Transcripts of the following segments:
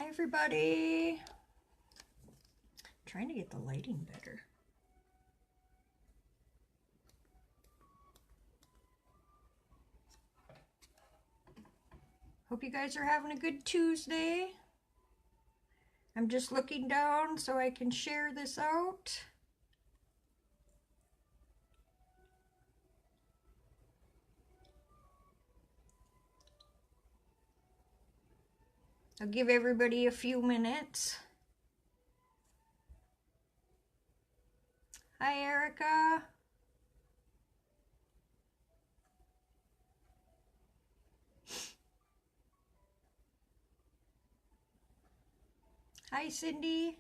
Hi everybody. Trying to get the lighting better. Hope you guys are having a good Tuesday. I'm just looking down so I can share this out. I'll give everybody a few minutes. Hi, Erica. Hi, Cindy.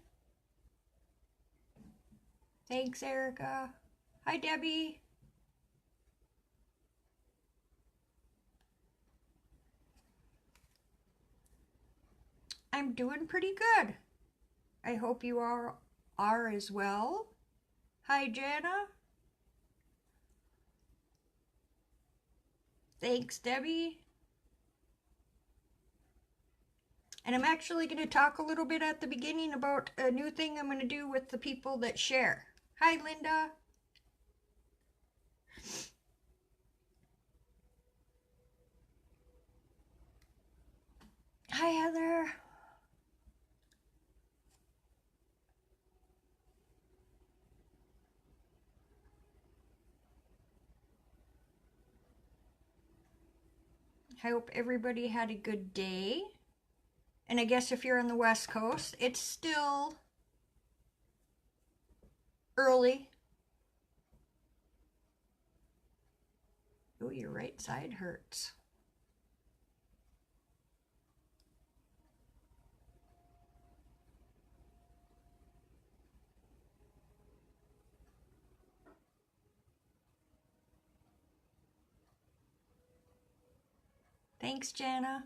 Thanks, Erica. Hi, Debbie. I'm doing pretty good. I hope you are as well. Hi, Jana. Thanks, Debbie. And I'm actually going to talk a little bit at the beginning about a new thing I'm going to do with the people that share. Hi, Linda. Hi, Heather. I hope everybody had a good day. And I guess if you're on the West Coast, it's still early. Oh, your right side hurts. Thanks, Jana.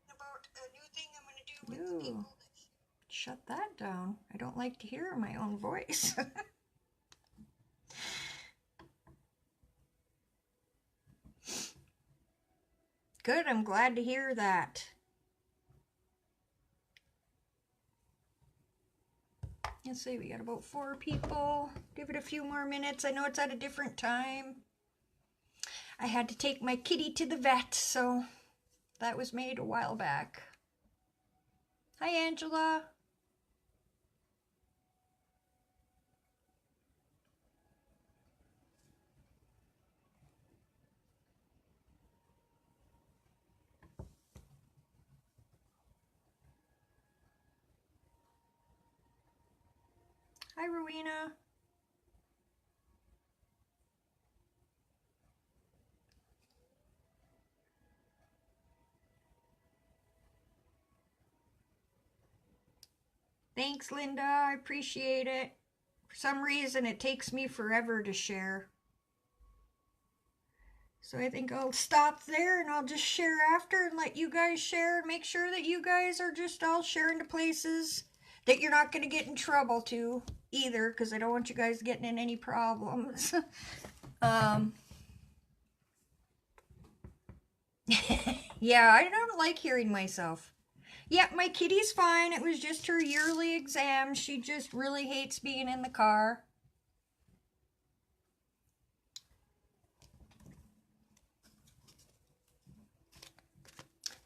About a new thing I'm going to do with the people. Shut that down. I don't like to hear my own voice. Good, I'm glad to hear that. Let's see, we got about 4 people. Give it a few more minutes. I know it's at a different time. I had to take my kitty to the vet, so that was made a while back. Hi, Angela. Hi, Rowena. Thanks, Linda. I appreciate it. For some reason, it takes me forever to share. So I think I'll stop there and I'll just share after and let you guys share and make sure that you guys are just all sharing to places that you're not going to get in trouble to either, because I don't want you guys getting in any problems. Yeah, I don't like hearing myself. Yeah, my kitty's fine. It was just her yearly exam. She just really hates being in the car.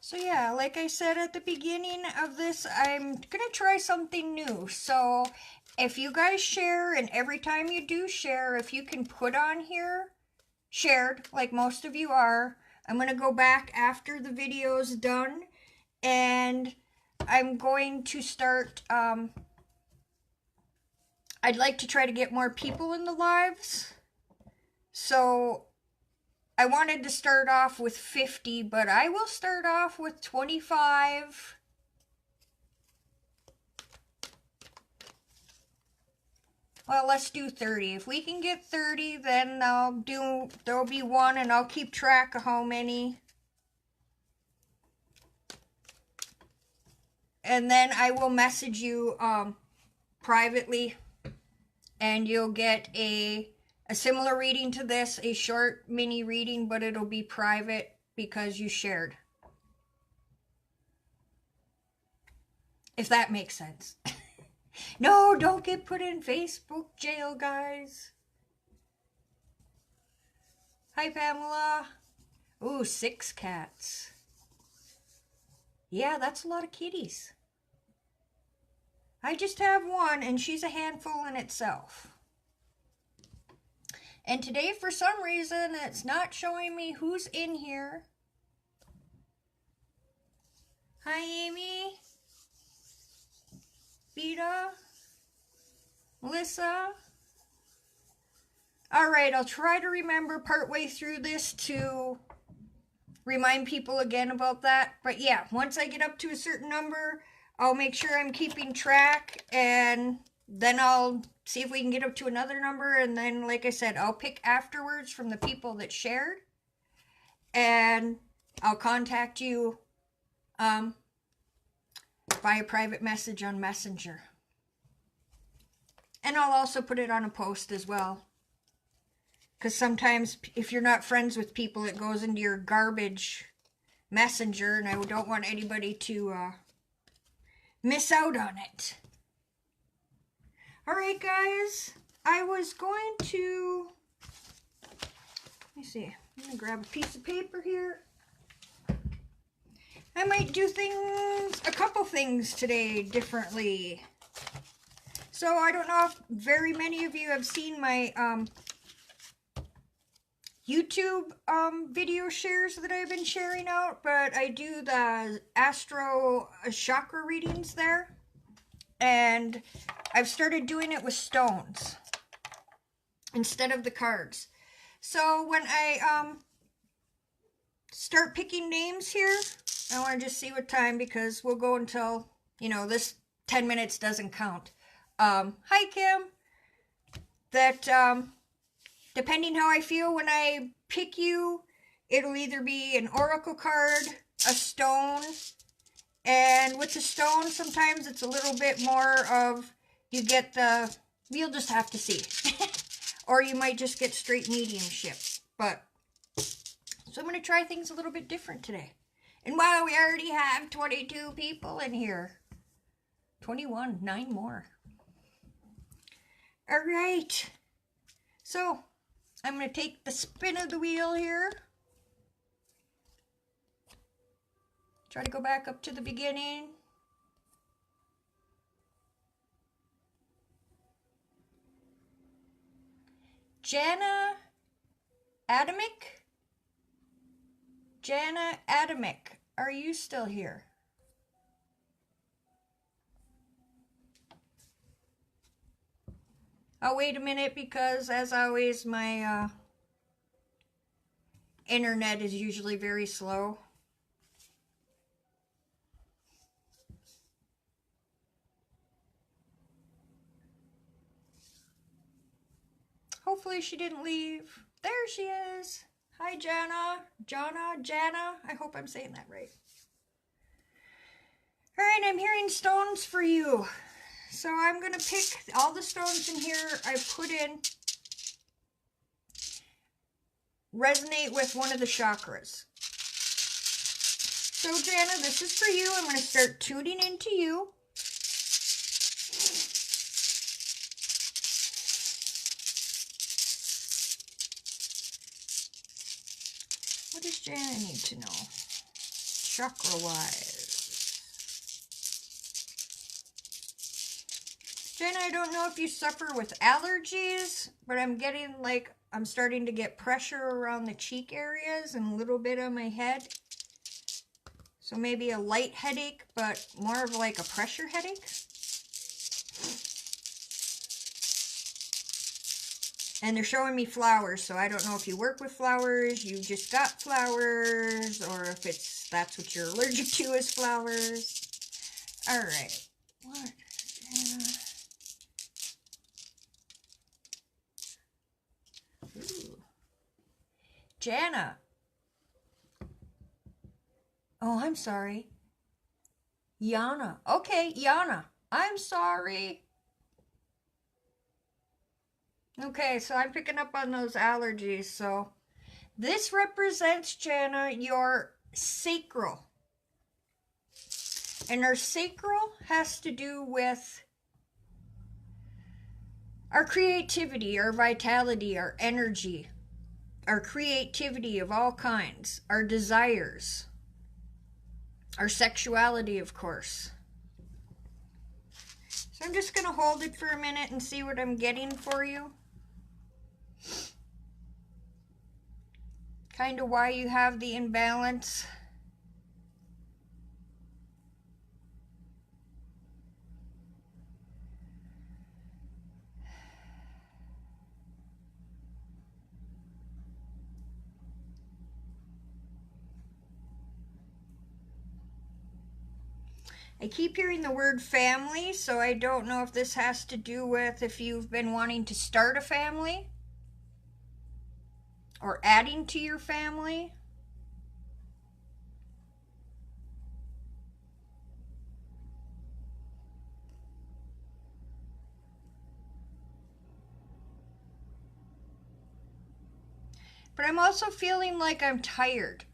So yeah, like I said at the beginning of this, I'm gonna try something new. So if you guys share, and every time you do share, if you can put on here, shared, like most of you are, I'm gonna go back after the video's done, and I'm going to start, I'd like to try to get more people in the lives. So I wanted to start off with 50, but I will start off with 25. Well, let's do 30. If we can get 30, then there'll be one, and I'll keep track of how many. And then I will message you privately, and you'll get a a similar reading to this, a short mini reading, but it'll be private because you shared. If that makes sense. No, don't get put in Facebook jail, guys. Hi, Pamela. Ooh, 6 cats. Yeah, that's a lot of kitties. I just have one, and she's a handful in itself. And today, for some reason, it's not showing me who's in here. Hi, Amy. Beta. Melissa. Alright, I'll try to remember partway through this to remind people again about that. But yeah, once I get up to a certain number, I'll make sure I'm keeping track, and then I'll see if we can get up to another number, and then, like I said, I'll pick afterwards from the people that shared, and I'll contact you via private message on Messenger. And I'll also put it on a post as well. Because sometimes if you're not friends with people, it goes into your garbage messenger, and I don't want anybody to miss out on it. Alright, guys. I was going to... Let me see. I'm going to grab a piece of paper here. I might do a couple things today differently. So I don't know if very many of you have seen my YouTube video shares that I've been sharing out, but I do the Astro Chakra readings there, and I've started doing it with stones instead of the cards. So when I start picking names here, I want to just see what time, because we'll go until, you know, this 10 minutes doesn't count. Hi, Kim. That, depending how I feel when I pick you, it'll either be an oracle card, a stone, and with the stone, sometimes it's a little bit more of, you get the, you'll just have to see. Or you might just get straight mediumship. But, so I'm going to try things a little bit different today. And wow, we already have 22 people in here. 21, 9 more. All right. So, I'm going to take the spin of the wheel here. Try to go back up to the beginning. Jana Adamic? Jana Adamic, are you still here? I'll wait a minute, because as always my internet is usually very slow. Hopefully she didn't leave. There she is. Hi, Jana. Jana. I hope I'm saying that right. All right, I'm hearing stones for you. So I'm going to pick all the stones in here I put in. Resonate with one of the chakras. So, Jana, this is for you. I'm going to start tuning into you. What does Jana need to know? Chakra-wise. Jana, I don't know if you suffer with allergies, but I'm getting like, I'm starting to get pressure around the cheek areas and a little bit on my head. So maybe a light headache, but more of like a pressure headache. And they're showing me flowers, so I don't know if you work with flowers, you just got flowers, or if that's what you're allergic to is flowers. All right. What? Jana. Oh, I'm sorry. Yana. Okay, Yana. I'm sorry. Okay, so I'm picking up on those allergies. So this represents, Jana, your sacral. And our sacral has to do with our creativity, our vitality, our energy, our creativity of all kinds, our desires, our sexuality, of course. So I'm just going to hold it for a minute and see what I'm getting for you. Kind of why you have the imbalance. I keep hearing the word family, so I don't know if this has to do with if you've been wanting to start a family or adding to your family. But I'm also feeling like I'm tired.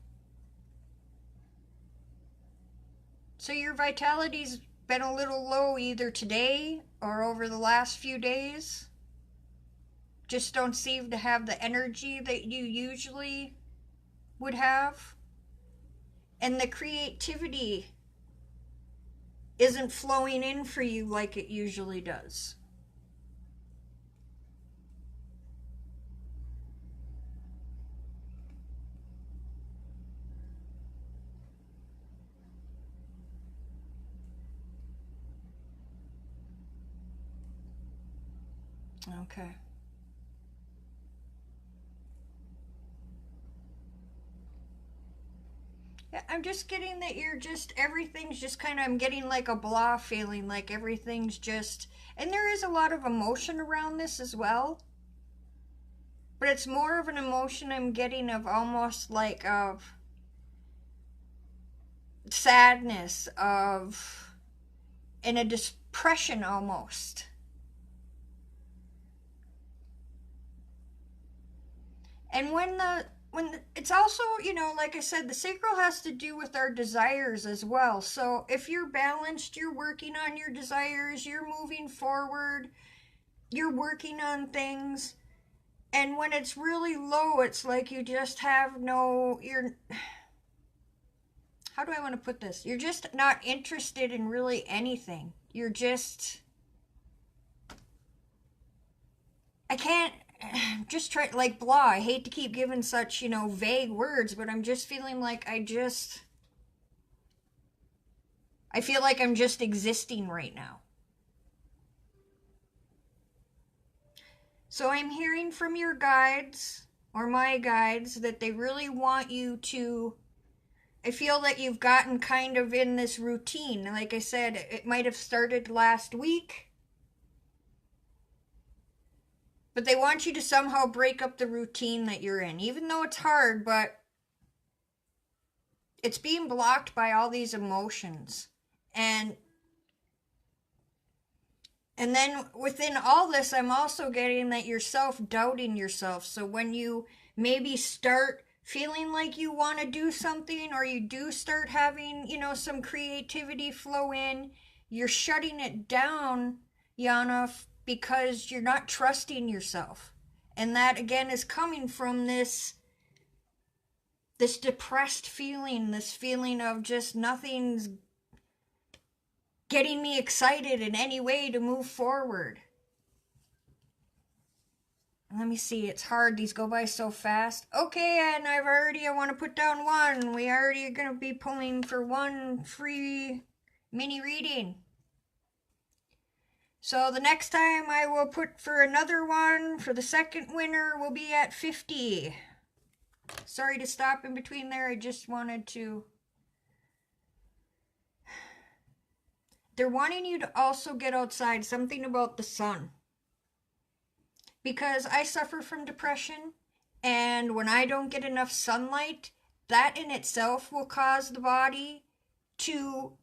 So your vitality's been a little low either today or over the last few days. Just don't seem to have the energy that you usually would have. And the creativity isn't flowing in for you like it usually does. Okay. Yeah, I'm just getting that you're just, everything's just kind of, I'm getting like a blah feeling, like everything's just, and there is a lot of emotion around this as well. But it's more of an emotion I'm getting of almost like of sadness, of, in a depression almost. And when it's also, you know, like I said, the sacral has to do with our desires as well. So if you're balanced, you're working on your desires, you're moving forward, you're working on things. And when it's really low, it's like you just have no, how do I want to put this? You're just not interested in really anything. You're just, I can't, just try, like blah. I hate to keep giving such, you know, vague words, but I'm just feeling like I feel like I'm just existing right now. So I'm hearing from your guides, or my guides, that they really want you to, I feel that you've gotten kind of in this routine. Like I said, it might have started last week. But they want you to somehow break up the routine that you're in. Even though it's hard, but it's being blocked by all these emotions. And then within all this, I'm also getting that you're self-doubting yourself. So when you maybe start feeling like you want to do something, or you do start having, you know, some creativity flow in, you're shutting it down, Yana, because you're not trusting yourself. And that again is coming from this depressed feeling, this feeling of just nothing's getting me excited in any way to move forward. Let me see, it's hard. These go by so fast. Okay, and I want to put down one. We already are going to be pulling for one free mini reading. So the next time I will put for another one, for the second winner, will be at 50. Sorry to stop in between there. I just wanted to. They're wanting you to also get outside, something about the sun. Because I suffer from depression, and when I don't get enough sunlight, that in itself will cause the body to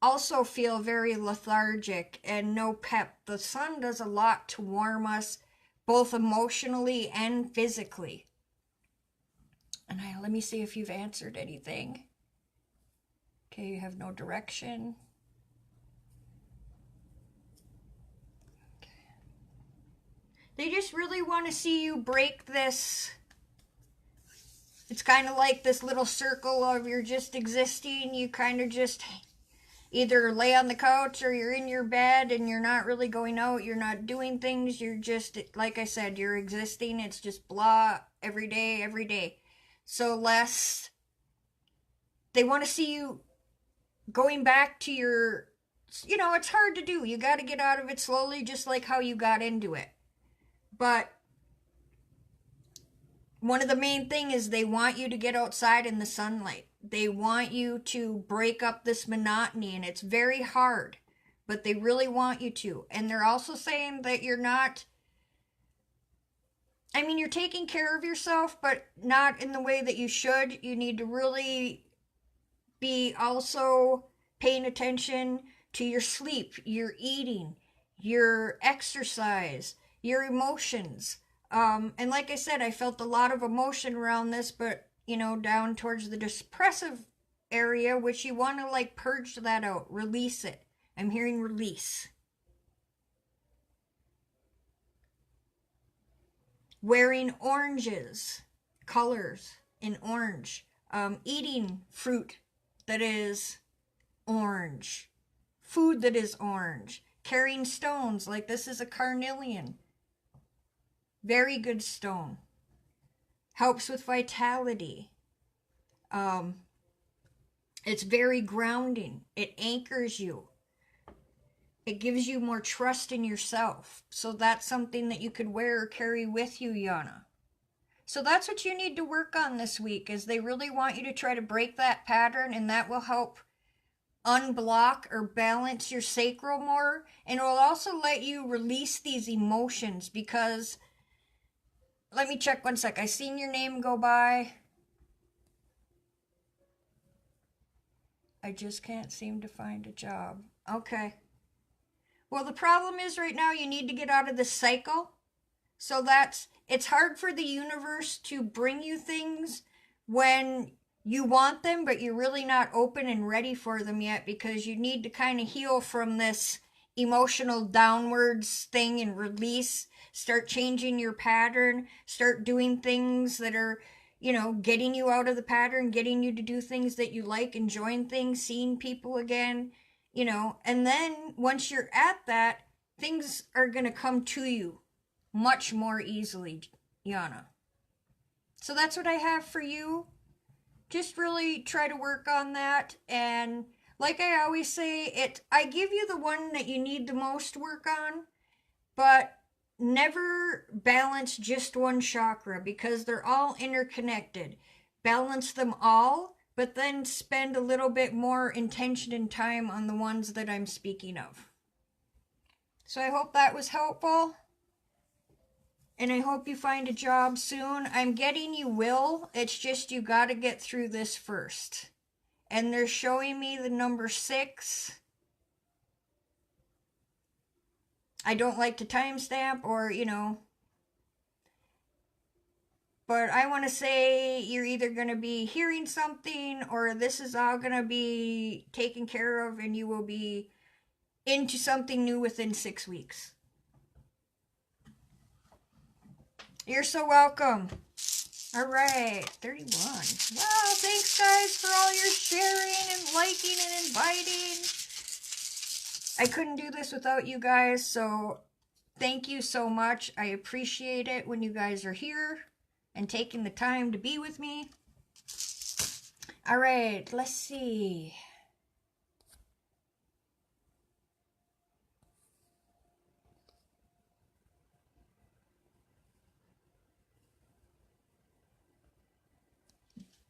also feel very lethargic and no pep. The sun does a lot to warm us, both emotionally and physically. And let me see if you've answered anything. Okay, you have no direction. Okay. They just really want to see you break this. It's kind of like this little circle of you're just existing. You kind of just either lay on the couch or you're in your bed and you're not really going out. You're not doing things. You're just, like I said, you're existing. It's just blah every day, every day. So they want to see you going back to your, it's hard to do. You got to get out of it slowly, just like how you got into it. But one of the main things is they want you to get outside in the sunlight. They want you to break up this monotony, and it's very hard, but they really want you to. And they're also saying that you're not, you're taking care of yourself, but not in the way that you should. You need to really be also paying attention to your sleep, your eating, your exercise, your emotions. And like I said, I felt a lot of emotion around this, but down towards the depressive area, which you want to purge that out, release it. I'm hearing release. Wearing oranges, colors in orange. Eating fruit that is orange. Food that is orange. Carrying stones, like this is a carnelian. Very good stone. Helps with vitality. It's very grounding. It anchors you. It gives you more trust in yourself. So that's something that you could wear or carry with you, Yana. So that's what you need to work on this week, is they really want you to try to break that pattern, and that will help unblock or balance your sacral more. And it will also let you release these emotions, because let me check one sec. I seen your name go by. I just can't seem to find a job. Okay. Well, the problem is right now you need to get out of the cycle. So it's hard for the universe to bring you things when you want them, but you're really not open and ready for them yet, because you need to kind of heal from this emotional downwards thing and release. Start changing your pattern. Start doing things that are, getting you out of the pattern, getting you to do things that you like, enjoying things, seeing people again, and then once you're at that, things are going to come to you much more easily, Yana. So that's what I have for you. Just really try to work on that. And like I always say, I give you the one that you need the most work on, but never balance just one chakra, because they're all interconnected. Balance them all, but then spend a little bit more intention and time on the ones that I'm speaking of. So I hope that was helpful. And I hope you find a job soon. I'm getting you will. It's just you got to get through this first. And they're showing me the number 6. I don't like to timestamp or, but I want to say you're either going to be hearing something, or this is all going to be taken care of and you will be into something new within 6 weeks. You're so welcome. All right, 31. Wow, thanks guys for all your sharing and liking and inviting. I couldn't do this without you guys, so thank you so much. I appreciate it when you guys are here and taking the time to be with me. All right, let's see.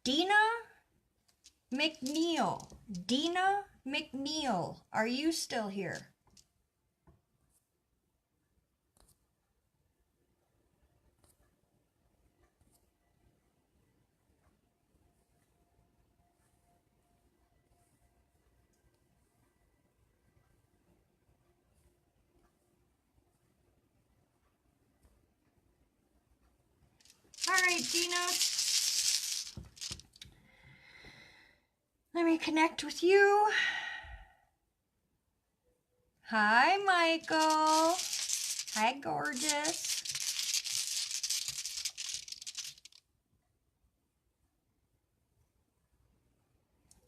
Dina McNeil. Dina McNeil, are you still here? right, Dina. Let me connect with you. Hi, Michael. Hi, gorgeous.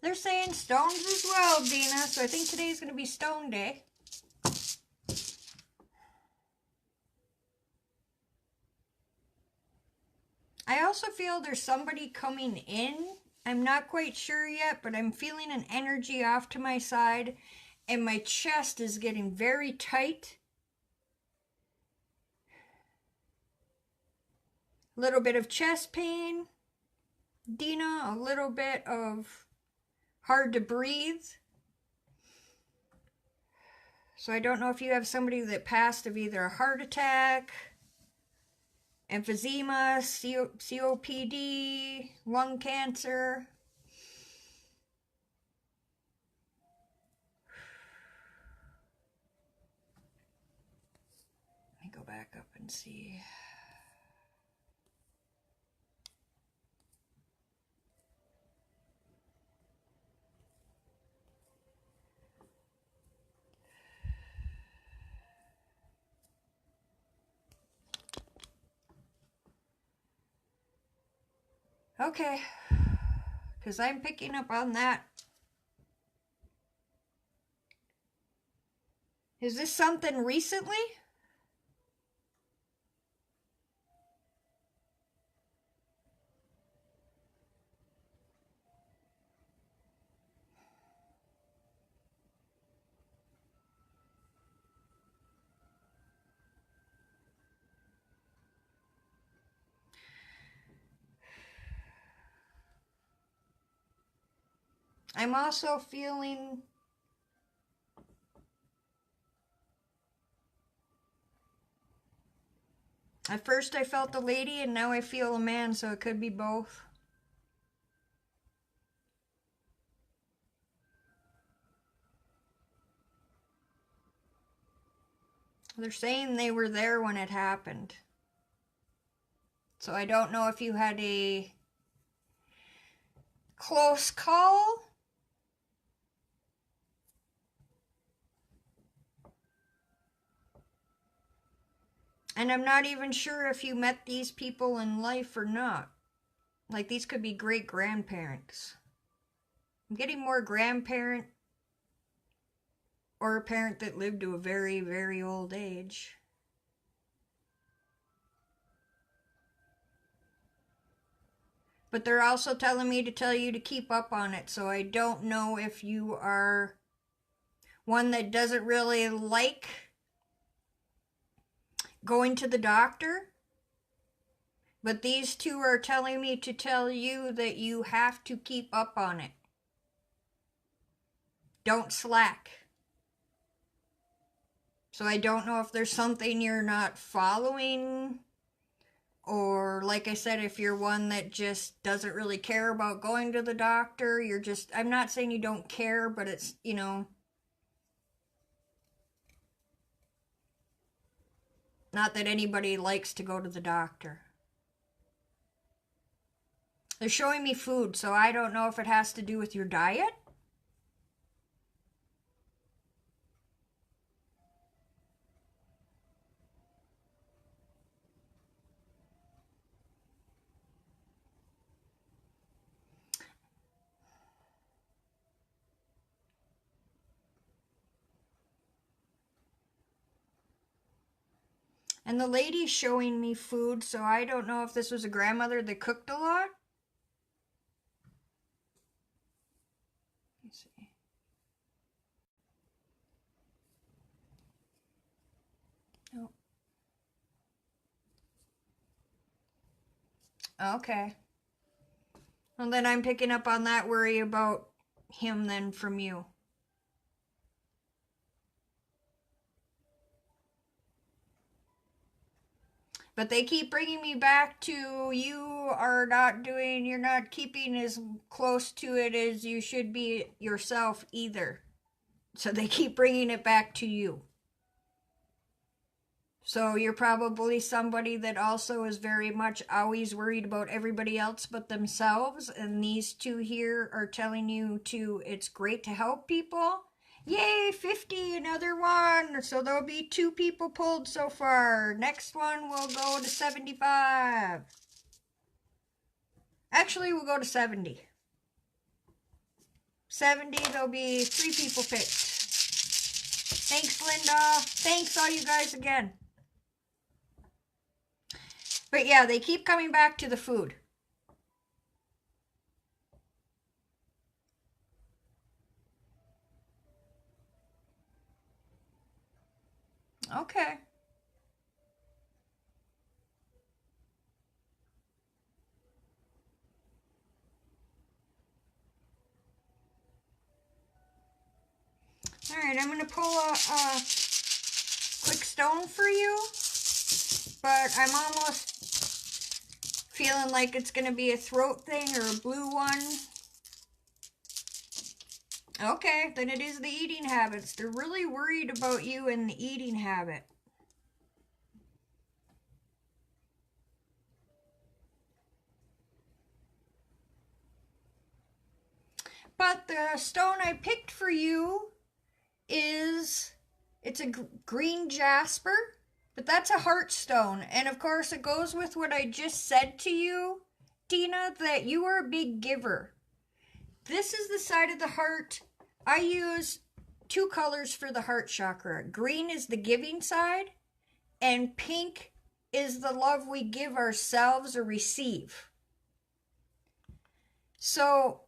They're saying stones as well, Dina, so I think today's going to be stone day. I also feel there's somebody coming in. I'm not quite sure yet, but I'm feeling an energy off to my side, and my chest is getting very tight. A little bit of chest pain, Dina, a little bit of hard to breathe. So I don't know if you have somebody that passed of either a heart attack, emphysema, COPD, lung cancer. Let me go back up and see. Okay, because I'm picking up on that. Is this something recently? I'm also feeling at first I felt a lady and now I feel a man, so it could be both. They're saying they were there when it happened. So I don't know if you had a close call. And I'm not even sure if you met these people in life or not. Like, these could be great-grandparents. I'm getting more grandparent or a parent that lived to a very, very old age. But they're also telling me to tell you to keep up on it. So I don't know if you are one that doesn't really like going to the doctor. But these two are telling me to tell you that you have to keep up on it. Don't slack. So I don't know if there's something you're not following, or like I said, if you're one that just doesn't really care about going to the doctor. You're just, I'm not saying you don't care, but it's, you know, not that anybody likes to go to the doctor. They're showing me food, so I don't know if it has to do with your diet. And the lady's showing me food, so I don't know if this was a grandmother that cooked a lot. Let's see. Oh. Okay. Well, then I'm picking up on that worry about him then from you. But they keep bringing me back to you are not doing, you're not keeping as close to it as you should be yourself either. So they keep bringing it back to you. So you're probably somebody that also is very much always worried about everybody else but themselves. And these two here are telling you it's great to help people. Yay, 50, another one. So there'll be 2 people pulled so far. Next one will go to 75. Actually, we'll go to 70. 70, there'll be 3 people picked. Thanks, Linda. Thanks all you guys again. But yeah, they keep coming back to the food. Okay. All right, I'm going to pull a quick stone for you, but I'm almost feeling like it's going to be a throat thing or a blue one. Okay, then it is the eating habits. They're really worried about you and the eating habit. But the stone I picked for you it's a green jasper, but that's a heart stone. And of course it goes with what I just said to you, Dina, that you are a big giver. This is the side of the heart. I use 2 colors for the heart chakra. Green is the giving side, and pink is the love we give ourselves or receive. So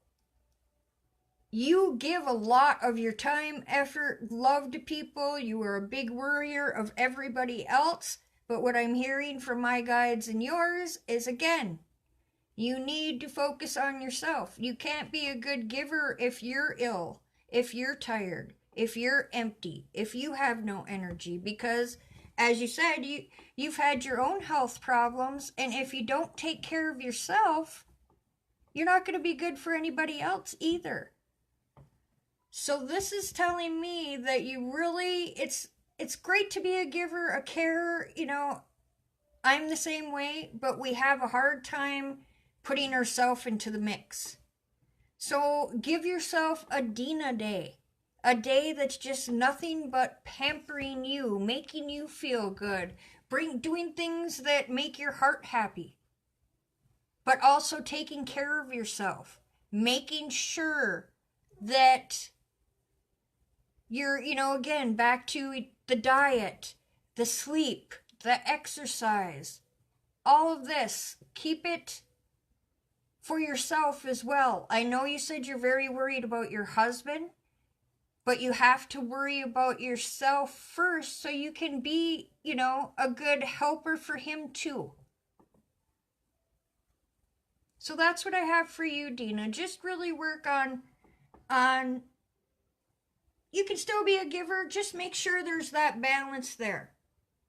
you give a lot of your time, effort, love to people. You are a big worrier of everybody else. But what I'm hearing from my guides and yours is, again, you need to focus on yourself. You can't be a good giver if you're ill, if you're tired, if you're empty, if you have no energy. Because, as you said, you've had your own health problems. And if you don't take care of yourself, you're not going to be good for anybody else either. So this is telling me that you really, it's great to be a giver, a carer. You know, I'm the same way, but we have a hard time putting ourselves into the mix. So give yourself a Dina day, a day that's just nothing but pampering you, making you feel good, doing things that make your heart happy, but also taking care of yourself, making sure that you're, again, back to the diet, the sleep, the exercise, all of this. Keep it for yourself as well. I know you said you're very worried about your husband, but you have to worry about yourself first so you can be, a good helper for him too. So that's what I have for you, Dina. Just really work on you can still be a giver, just make sure there's that balance there.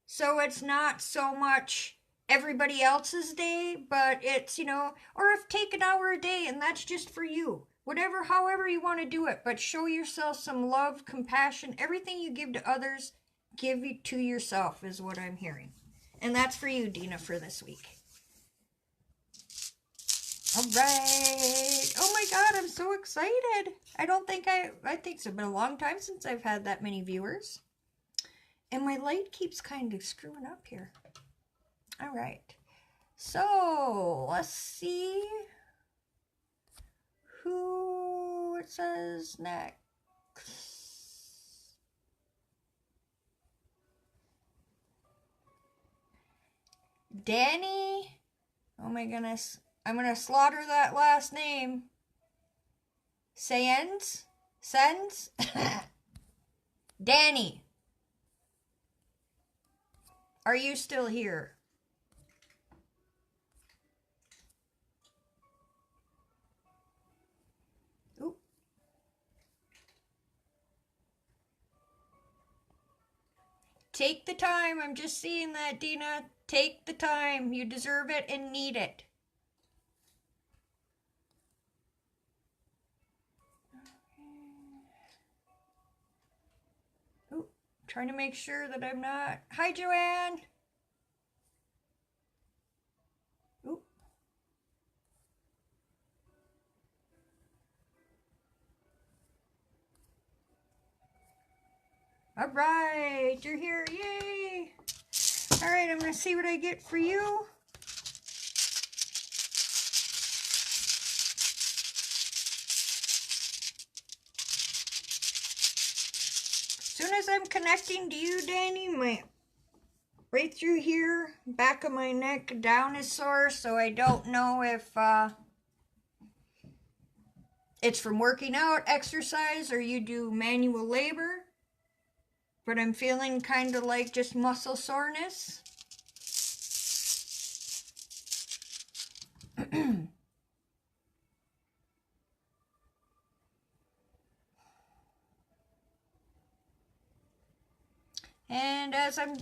So it's not so much everybody else's day, but it's, or if take an hour a day and that's just for you. Whatever, however you want to do it, but show yourself some love, compassion. Everything you give to others, give it to yourself is what I'm hearing. And that's for you, Dina, for this week. All right. Oh my God, I'm so excited. I think it's been a long time since I've had that many viewers. And my light keeps kind of screwing up here. All right. So, let's see who it says next. Danny. Oh my goodness. I'm going to slaughter that last name. Sens? Danny. Are you still here? Ooh. Take the time. I'm just seeing that, Dina. Take the time. You deserve it and need it. trying to make sure that I'm not... Hi, Joanne. Oop. All right, you're here. Yay. All right, I'm going to see what I get for you. As soon as I'm connecting to you, Danny, my right through here, back of my neck, down is sore, so I don't know if it's from working out, exercise, or you do manual labor. But I'm feeling kind of like just muscle soreness. And as I'm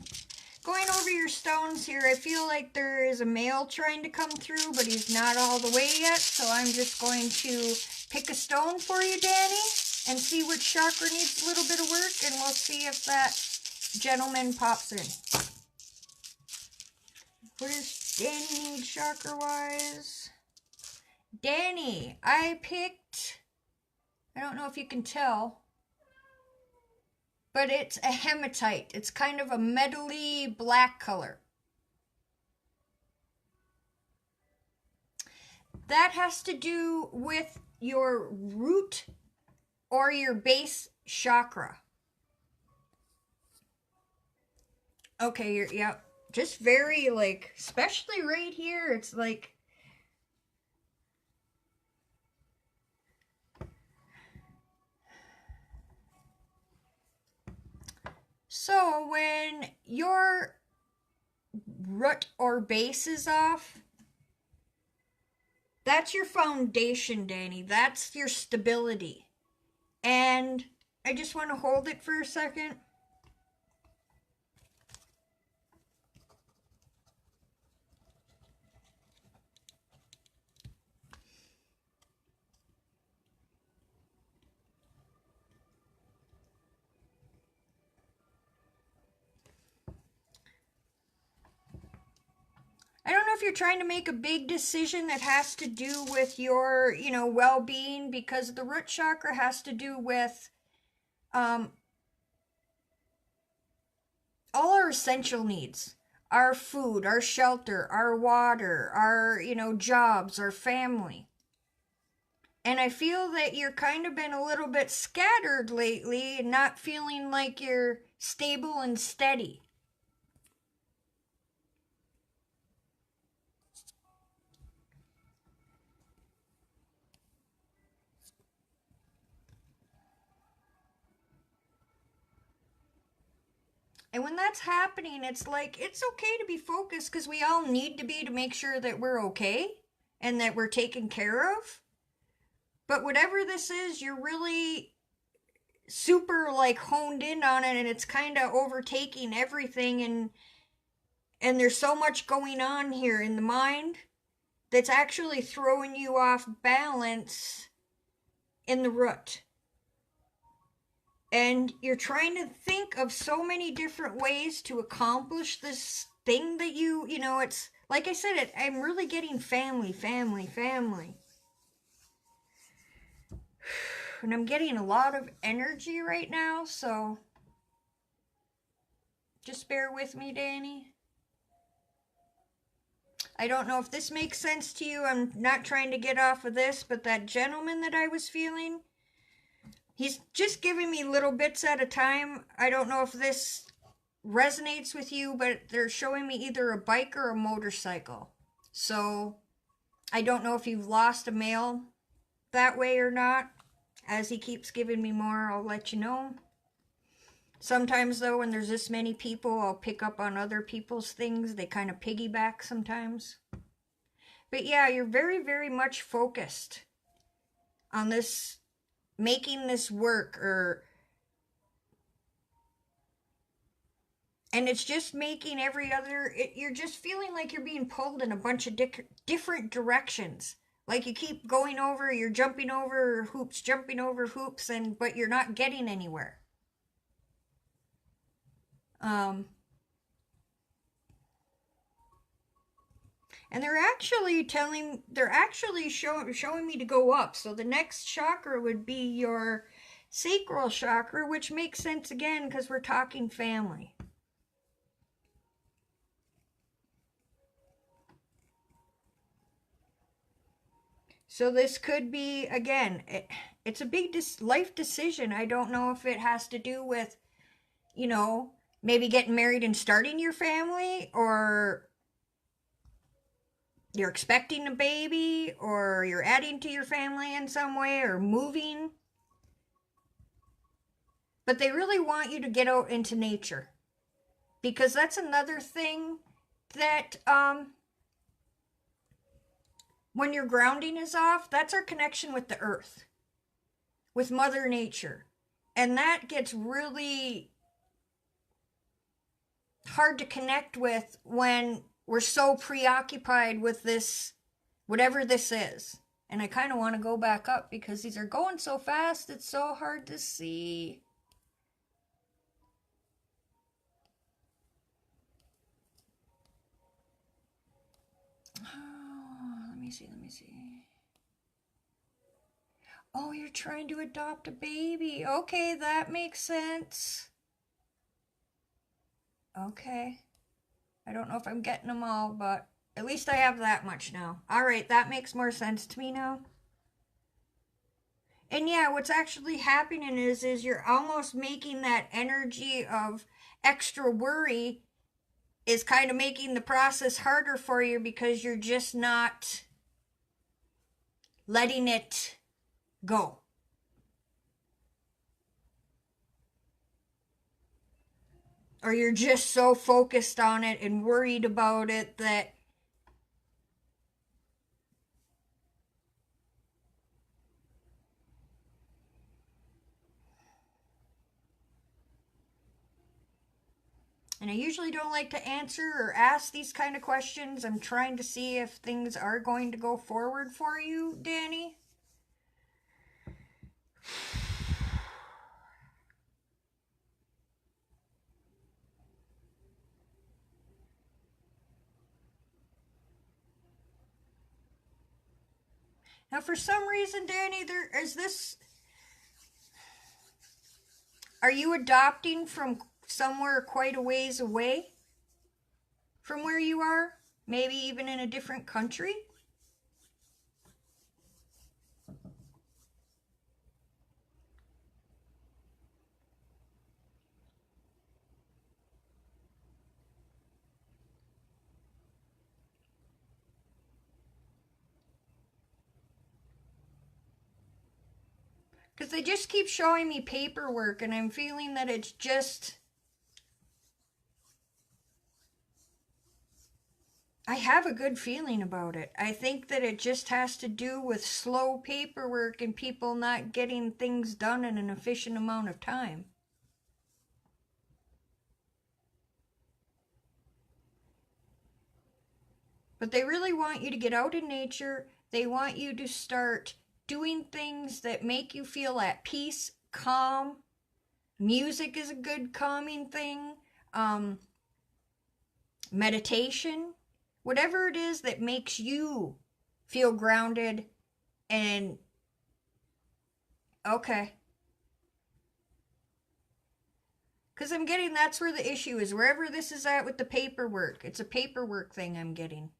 going over your stones here, I feel like there is a male trying to come through, but he's not all the way yet. So I'm just going to pick a stone for you, Danny, and see which chakra needs a little bit of work, and we'll see if that gentleman pops in. What does Danny need chakra-wise? Danny, I picked, I don't know if you can tell, but it's a hematite. It's kind of a metally black color. That has to do with your root or your base chakra. Okay, yeah, just very like, especially right here, it's like, so when your root or base is off, that's your foundation, Danny. That's your stability. And I just want to hold it for a second. I don't know if you're trying to make a big decision that has to do with your, well-being, because the root chakra has to do with all our essential needs. Our food, our shelter, our water, our, jobs, our family. And I feel that you're kind of been a little bit scattered lately and not feeling like you're stable and steady. And when that's happening, it's like, it's okay to be focused, because we all need to be, to make sure that we're okay and that we're taken care of. But whatever this is, you're really super like honed in on it, and it's kind of overtaking everything, and there's so much going on here in the mind that's actually throwing you off balance in the root. And you're trying to think of so many different ways to accomplish this thing that it's, like I said, I'm really getting family. And I'm getting a lot of energy right now, so just bear with me, Danny. I don't know if this makes sense to you. I'm not trying to get off of this, but that gentleman that I was feeling, he's just giving me little bits at a time. I don't know if this resonates with you, but they're showing me either a bike or a motorcycle. So I don't know if you've lost a male that way or not. As he keeps giving me more, I'll let you know. Sometimes, though, when there's this many people, I'll pick up on other people's things. They kind of piggyback sometimes. But yeah, you're very, very much focused on this, making this work, and it's just making you're just feeling like you're being pulled in a bunch of different directions. Like you keep going over, you're jumping over hoops, but you're not getting anywhere. And they're actually showing me to go up. So the next chakra would be your Sacral Chakra, which makes sense again because we're talking family. So this could be, again, it's a big life decision. I don't know if it has to do with, you know, maybe getting married and starting your family, or you're expecting a baby, or you're adding to your family in some way, or moving. But they really want you to get out into nature, because that's another thing that when your grounding is off, that's our connection with the earth, with Mother Nature. And that gets really hard to connect with when we're so preoccupied with this, whatever this is. And I kind of want to go back up because these are going so fast, it's so hard to see. Oh, let me see. Oh, you're trying to adopt a baby. Okay, that makes sense. Okay. I don't know if I'm getting them all, but at least I have that much now. All right, that makes more sense to me now. And yeah, what's actually happening is you're almost making that energy of extra worry is kind of making the process harder for you, because you're just not letting it go. Or you're just so focused on it and worried about it that and I usually don't like to answer or ask these kind of questions. I'm trying to see if things are going to go forward for you, Danny. Now, for some reason, Danny, there is this. Are you adopting from somewhere quite a ways away from where you are? Maybe even in a different country? Because they just keep showing me paperwork, and I'm feeling that it's just... I have a good feeling about it. I think that it just has to do with slow paperwork and people not getting things done in an efficient amount of time. But they really want you to get out in nature. They want you to start doing things that make you feel at peace, calm. Music is a good calming thing. Meditation. Whatever it is that makes you feel grounded and okay. Because I'm getting that's where the issue is. Wherever this is at with the paperwork. It's a paperwork thing I'm getting.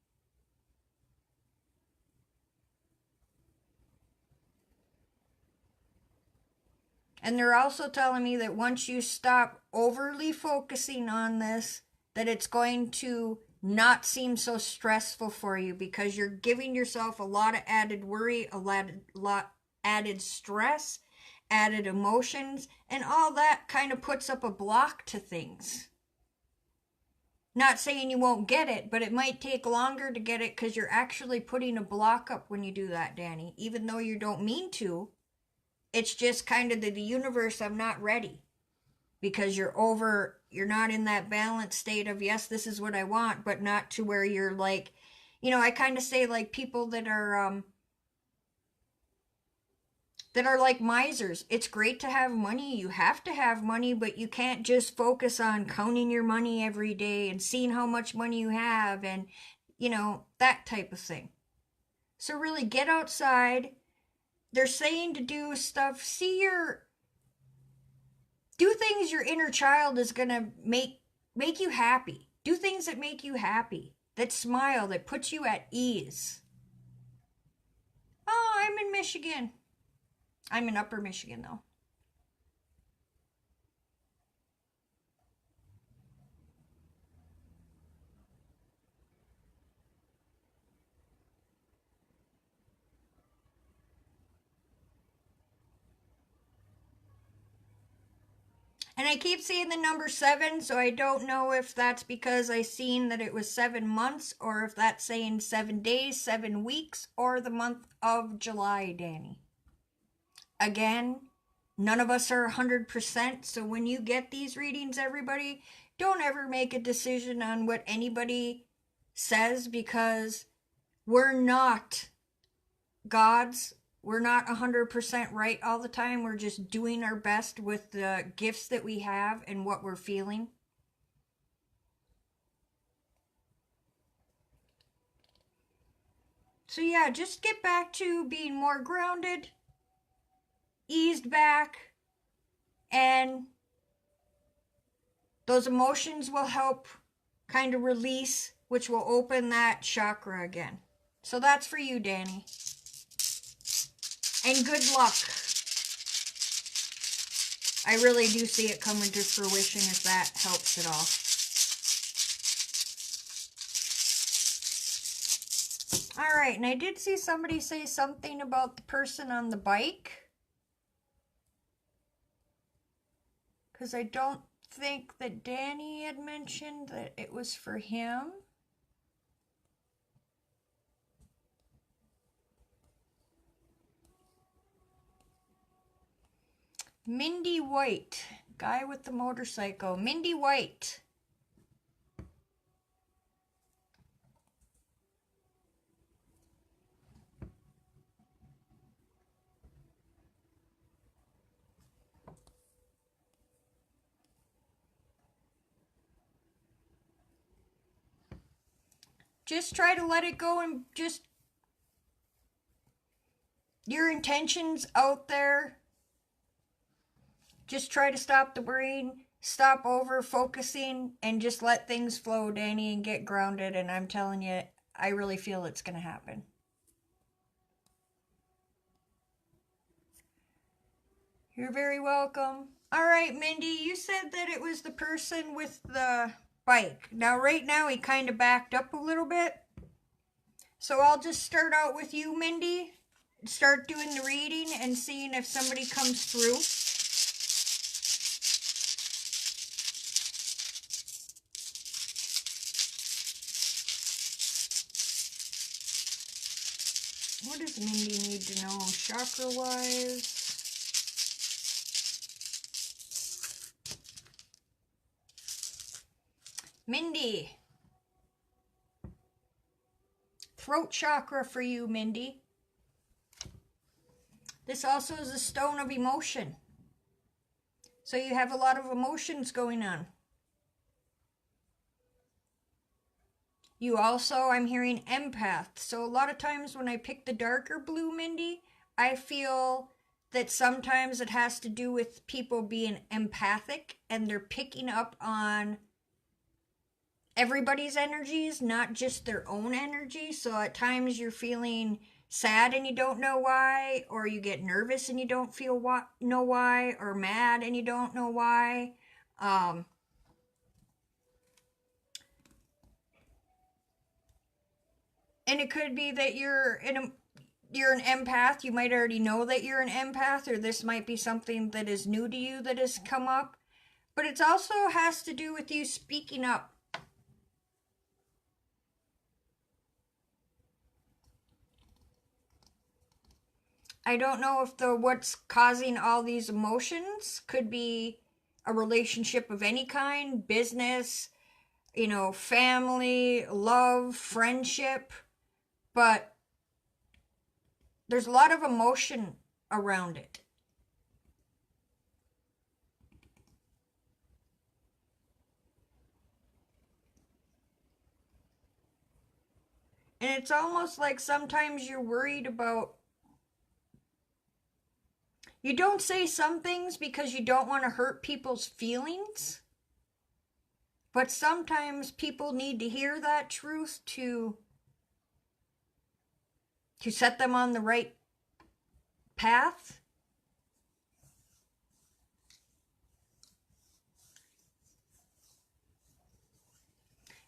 And they're also telling me that once you stop overly focusing on this, that it's going to not seem so stressful for you, because you're giving yourself a lot of added worry, a lot added stress, added emotions, and all that kind of puts up a block to things. Not saying you won't get it, but it might take longer to get it because you're actually putting a block up when you do that, Danny, even though you don't mean to. It's just kind of the universe, I'm not ready. Because you're not in that balanced state of, yes, this is what I want, but not to where you're like, you know, I kind of say like people that are, that are like misers. It's great to have money. You have to have money, but you can't just focus on counting your money every day and seeing how much money you have and, you know, that type of thing. So really get outside. They're saying to do stuff. Do things your inner child is going to make you happy. Do things that make you happy, that smile, that puts you at ease. Oh, I'm in Michigan. I'm in Upper Michigan, though. And I keep seeing the number 7, so I don't know if that's because I seen that it was 7 months, or if that's saying 7 days, 7 weeks, or the month of July, Danny. Again, none of us are 100%, so when you get these readings, everybody, don't ever make a decision on what anybody says, because we're not gods. We're not 100% right all the time. We're just doing our best with the gifts that we have and what we're feeling. So yeah, just get back to being more grounded, eased back, and those emotions will help kind of release, which will open that chakra again. So that's for you, Danny. And good luck. I really do see it coming to fruition, if that helps at all. All right, and I did see somebody say something about the person on the bike, because I don't think that Danny had mentioned that it was for him. Mindy White, guy with the motorcycle. Mindy White. Just try to let it go and just your intentions out there. Just try to stop the brain, stop over focusing, and just let things flow, Danny, and get grounded. And I'm telling you, I really feel it's going to happen. You're very welcome. All right, Mindy, you said that it was the person with the bike. Now, right now, he kind of backed up a little bit. So I'll just start out with you, Mindy. Start doing the reading and seeing if somebody comes through. What does Mindy need to know chakra-wise? Mindy. Throat chakra for you, Mindy. This also is a stone of emotion. So you have a lot of emotions going on. You also, I'm hearing empath. So a lot of times when I pick the darker blue, Mindy, I feel that sometimes it has to do with people being empathic and they're picking up on everybody's energies, not just their own energy. So at times you're feeling sad and you don't know why, or you get nervous and you don't know why, or mad and you don't know why. And it could be that you're an empath. You might already know that you're an empath, or this might be something that is new to you that has come up. But it also has to do with you speaking up. I don't know if what's causing all these emotions could be a relationship of any kind, business, you know, family, love, friendship. But there's a lot of emotion around it. And it's almost like sometimes you're worried about, you don't say some things because you don't want to hurt people's feelings. But sometimes people need to hear that truth to set them on the right path.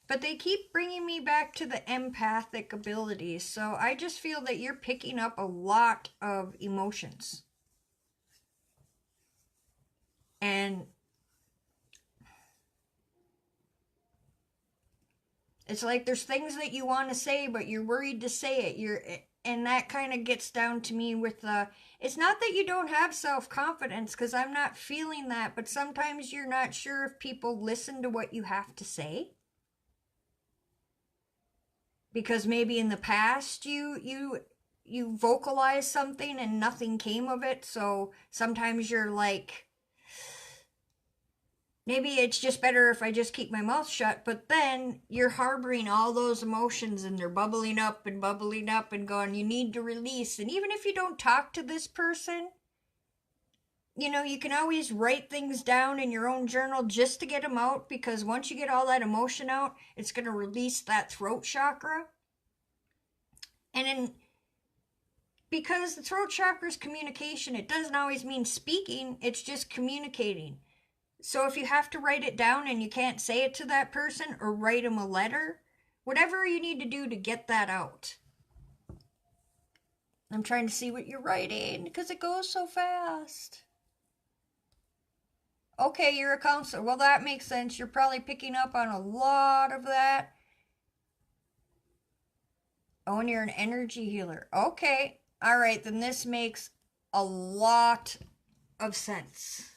But they keep bringing me back to the empathic abilities. So I just feel that you're picking up a lot of emotions. And it's like there's things that you want to say, but you're worried to say it. And that kind of gets down to me with it's not that you don't have self-confidence, because I'm not feeling that, but sometimes you're not sure if people listen to what you have to say. Because maybe in the past you vocalized something and nothing came of it, so sometimes you're like, maybe it's just better if I just keep my mouth shut, but then you're harboring all those emotions and they're bubbling up and going, you need to release. And even if you don't talk to this person, you know, you can always write things down in your own journal just to get them out, because once you get all that emotion out, it's going to release that throat chakra. And because the throat chakra is communication, it doesn't always mean speaking, it's just communicating. So if you have to write it down and you can't say it to that person, or write them a letter, whatever you need to do to get that out. I'm trying to see what you're writing because it goes so fast. Okay, you're a counselor. Well, that makes sense. You're probably picking up on a lot of that. Oh, and you're an energy healer. Okay. All right, then this makes a lot of sense.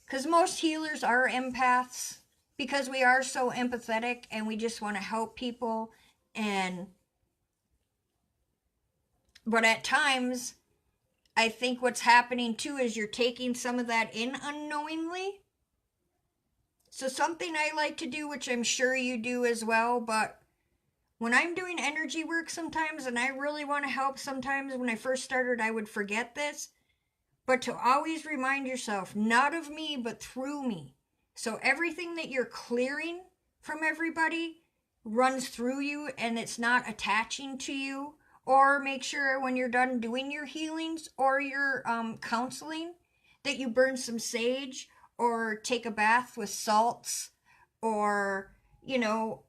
Because most healers are empaths, because we are so empathetic and we just want to help people. But at times, I think what's happening too is you're taking some of that in unknowingly. So something I like to do, which I'm sure you do as well, but when I'm doing energy work sometimes, and I really want to help, sometimes when I first started, I would forget this. But to always remind yourself, not of me, but through me. So everything that you're clearing from everybody runs through you, and it's not attaching to you. Or make sure when you're done doing your healings or your counseling, that you burn some sage, or take a bath with salts, or, you know,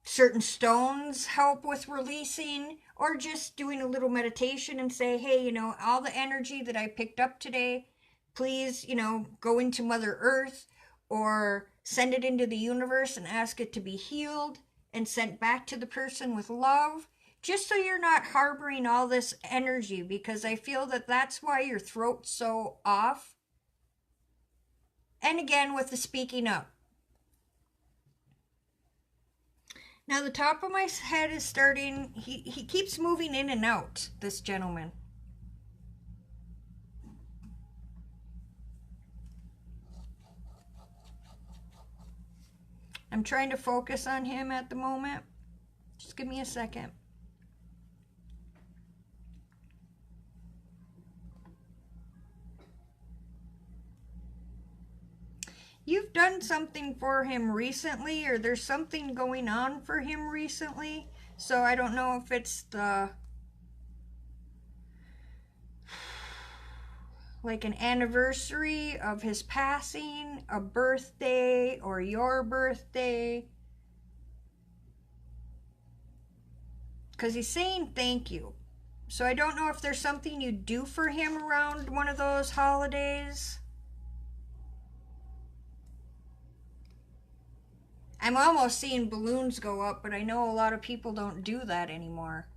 certain stones help with releasing, or just doing a little meditation and say, hey, you know, all the energy that I picked up today, please, you know, go into Mother Earth, or send it into the universe and ask it to be healed and sent back to the person with love, just so you're not harboring all this energy, because I feel that that's why your throat's so off. And again, with the speaking up. Now the top of my head is starting, he keeps moving in and out, this gentleman. I'm trying to focus on him at the moment. Just give me a second. You've done something for him recently, or there's something going on for him recently. So I don't know if it's like an anniversary of his passing, a birthday, or your birthday. Because he's saying thank you. So I don't know if there's something you do for him around one of those holidays. I'm almost seeing balloons go up, but I know a lot of people don't do that anymore.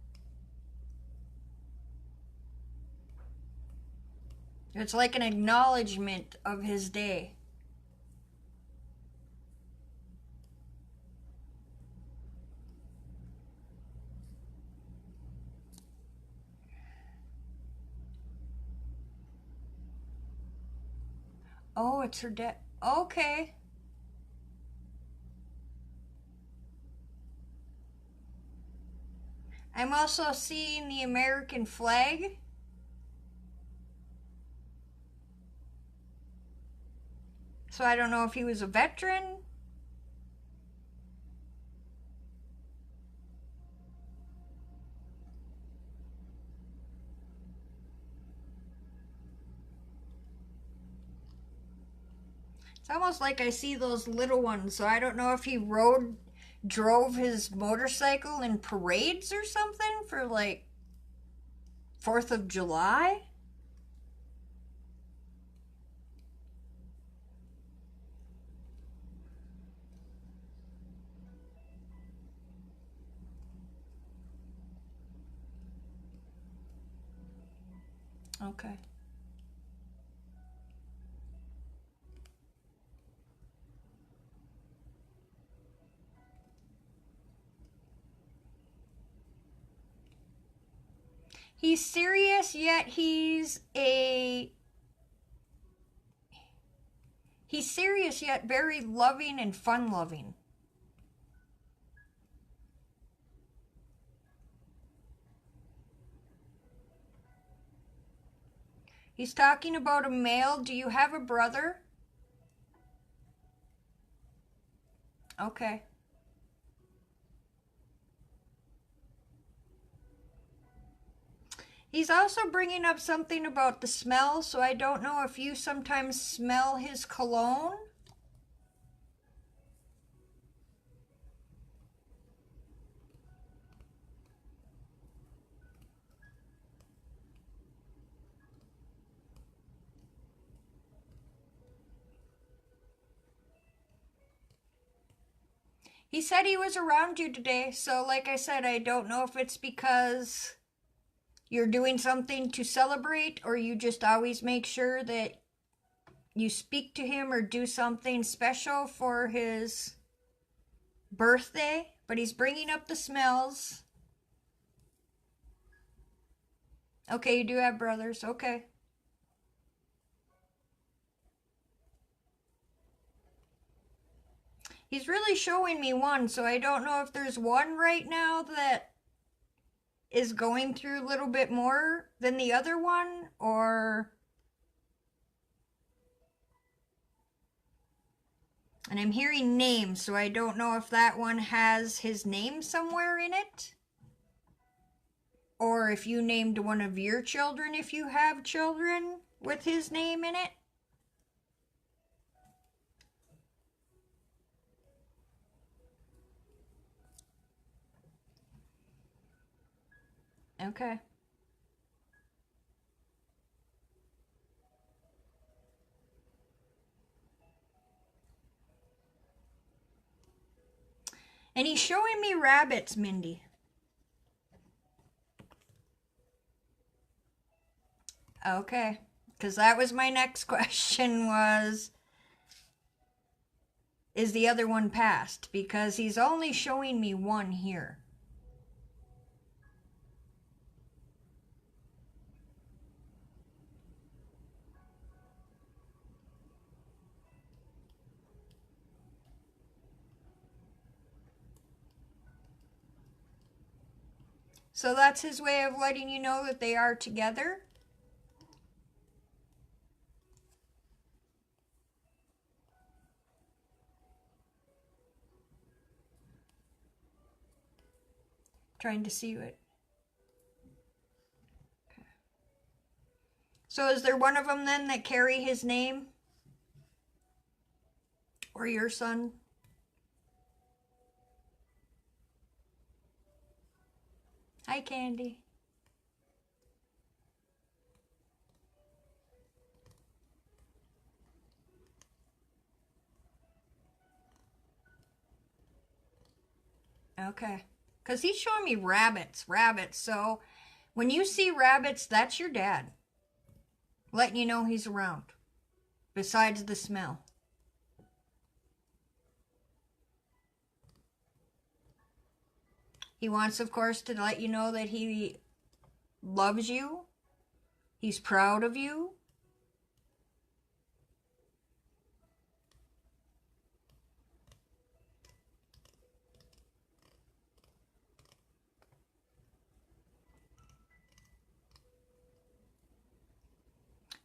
It's like an acknowledgement of his day. Oh, it's her dad. Okay. I'm also seeing the American flag. So I don't know if he was a veteran. It's almost like I see those little ones, so I don't know if he drove his motorcycle in parades or something for like 4th of July. Okay. He's serious, yet he's serious yet very loving and fun-loving. He's talking about a male. Do you have a brother? Okay. He's also bringing up something about the smell, so I don't know if you sometimes smell his cologne. He said he was around you today, so like I said, I don't know if it's because you're doing something to celebrate or you just always make sure that you speak to him or do something special for his birthday, but he's bringing up the smells. Okay, you do have brothers. Okay. He's really showing me one, so I don't know if there's one right now that is going through a little bit more than the other one, or... And I'm hearing names, so I don't know if that one has his name somewhere in it. Or if you named one of your children, if you have children with his name in it. Okay. And he's showing me rabbits, Mindy. Okay. Because that was my next question was, is the other one passed? Because he's only showing me one here. So that's his way of letting you know that they are together? Trying to see what... Okay. So is there one of them then that carry his name? Or your son? Hi, Candy. Okay. Because he's showing me rabbits. So when you see rabbits, that's your dad. Letting you know he's around. Besides the smell. He wants, of course, to let you know that he loves you. He's proud of you.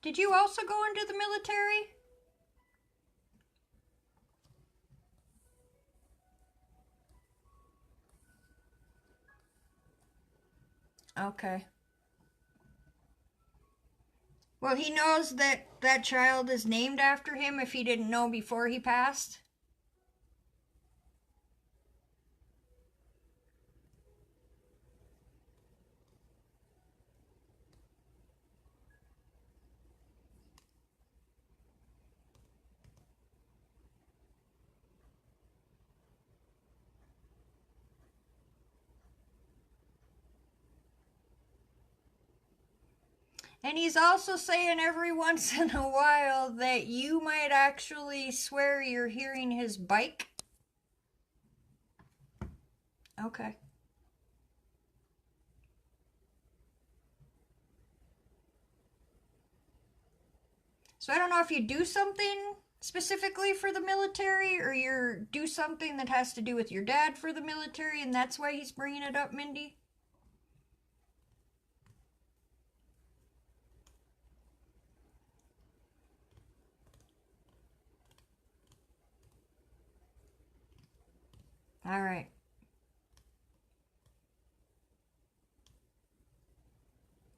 did you also go into the military? Okay. Well, he knows that that child is named after him if he didn't know before he passed. And he's also saying every once in a while that you might actually swear you're hearing his bike. Okay. So I don't know if you do something specifically for the military or you do something that has to do with your dad for the military and that's why he's bringing it up, Mindy. All right.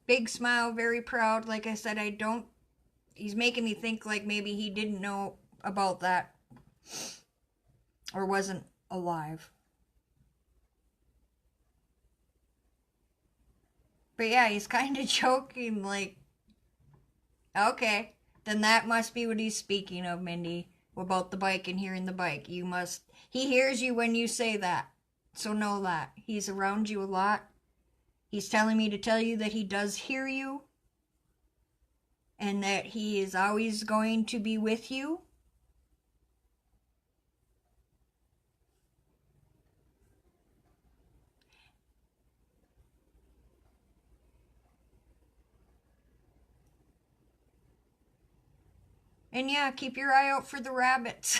Big smile, very proud. Like I said, he's making me think like maybe he didn't know about that or wasn't alive. But yeah, he's kind of joking like, okay, then that must be what he's speaking of, Mindy, about the bike and hearing the bike. He hears you when you say that. So know that. He's around you a lot. He's telling me to tell you that he does hear you and that he is always going to be with you. And yeah, keep your eye out for the rabbits.